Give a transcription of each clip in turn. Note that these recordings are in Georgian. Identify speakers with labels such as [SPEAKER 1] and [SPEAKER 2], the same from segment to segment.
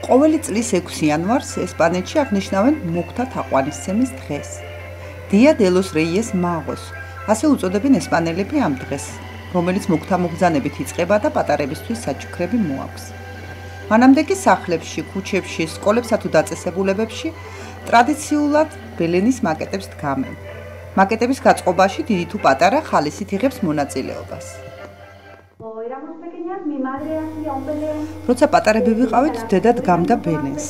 [SPEAKER 1] ყოველი წლის 6 იანვარს ესპანეთში აღნიშნავენ მოგვთა თაყვანისცემის დღეს. Dia de los Reyes Magos, ასე უწოდებენ ესპანელები ამ დღეს, რომელიც მოგვთა მოგზანებით იწყება და პატარებისთვის საჩუქრები მოაქვს. მანამდე კი სახლებში, ქუჩებში, სკოლებსა თუ დაწესებულებებში ტრადიციულად ბელენის მაკეტებს დგამენ. მაკეტების გაწყობაში დიდი თუ პატარა ხალისით იღებს მონაწილეობას. როცა პატარები ვიყავით, დედა დგამდა ბელენს.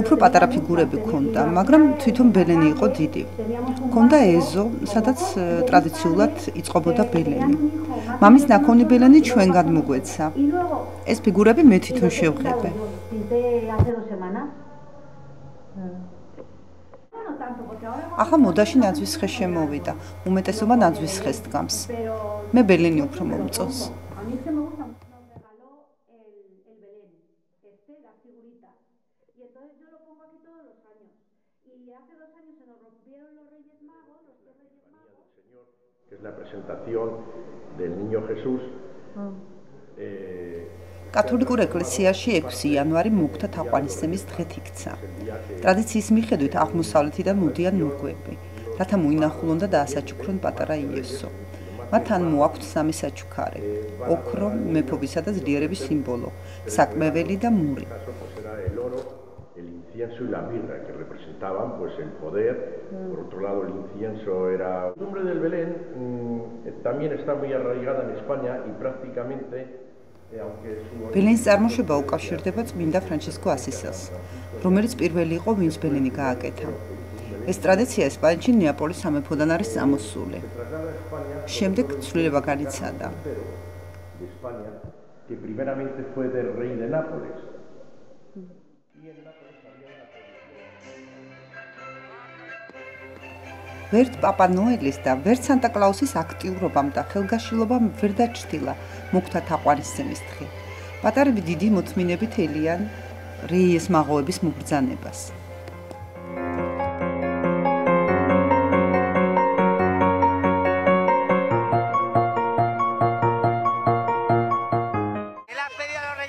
[SPEAKER 1] უფრო პატარა ფიგურები ჰქონდა, მაგრამ თვითონ ბელენი იყო დიდი. ჰქონდა ეზო, სადაც ტრადიციულად იწყობოდა ბელენი. მამის ნაქონი ბელენი ჩვენგან მოგვეცა. ეს ფიგურები მე თვითონ შევღებე. ახლა მოდაში ნაძვის ხე შემოვიდა. უმეტესობა ნაძვის ხეს დგამს. მე ბელენი უფრო მომწონს.
[SPEAKER 2] Es la presentación del Niño Jesús.
[SPEAKER 1] კათოლიკურ ეკლესიაში 6 იანვარი მოგვთა თაყვანისცემის დღედ იქცა. ტრადიციის მიხედვით აღმოსავლეთიდან მოდიან მოგვები, რათა მოინახულონ და დაასაჩუქრონ პატარა იესო. მათ ან მოაქვთ სამი საჩუქარი: ოქრო, მეფობისა და ძლიერების სიმბოლო, საკმეველი და მური.
[SPEAKER 2] El incienso y la mirra que representaban pues el poder. Por otro lado el incienso era la costumbre del Belén también está muy arraigada en España y prácticamente
[SPEAKER 1] ბელენის წარმოშობა უკავშირდება წმინდა ფრანჩისკო ასისელს, რომელიც პირველი იყო, ვინც ბელენი გააკეთა. ეს ტრადიცია ესპანეთში ნეაპოლის სამეფოდან არის წამოსული. შემდეგ ცვლილება განიცადა. ვერც პაპა ნოელის და ვერც სანტა კლაუსის აქტიურობამ და ხელგაშილობამ ვერ დაჩრდილა მოგვთა თაყვანისცემის დღე. პატარები დიდი მოთმინებით ელიან რეიეს მაღოების მობრძანებას.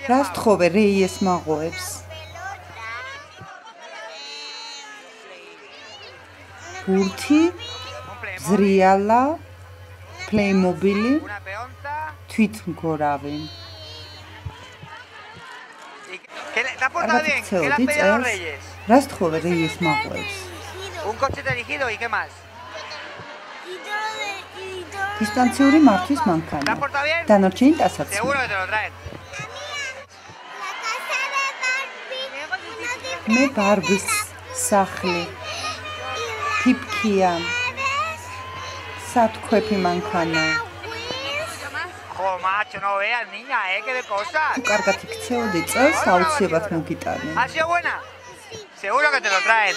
[SPEAKER 1] რას თხოვე რეიეს მაღოებს? ბურთი, ზრიალა, პლეიმობილი, თვითმგორავი. რას თხოვე რეიეს მაღოებს? დისტანციური მართვის მანქანა. დანარჩენი ტასაცმელი. მე ბარბის სახლი. Pipkia, satქვეფი მანქანა.
[SPEAKER 3] Jo, macho, no veas, niña, qué de cosas.
[SPEAKER 1] კარგად იქცეოდი წელს აუცილებლად მოგიტანე.
[SPEAKER 3] ¿Ha sido buena? Seguro que te lo traen.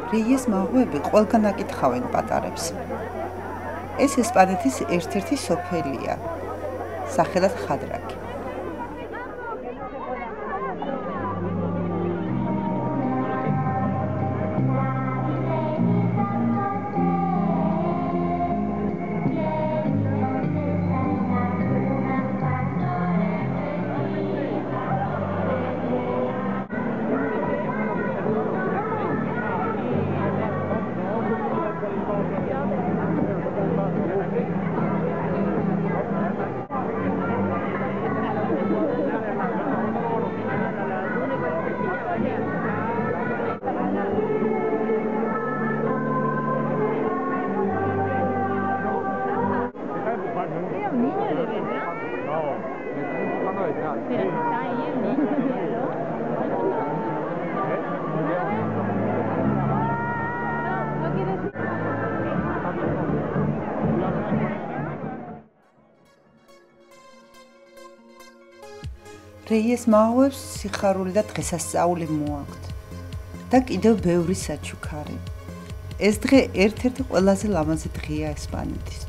[SPEAKER 1] რეიეს მაღლობები ყველგან აკითხავენ პატარებს. ეს ესპანეთის ერთ-ერთი სოფელია, სახელად ხადრაკი. რეიეს მაღლობებს სიხარული და დღესასწაული მოაქვთ და კიდევ ბევრი საჩუქარი. ეს დღე ერთ-ერთი ყველაზე ლამაზი დღეა ესპანეთის.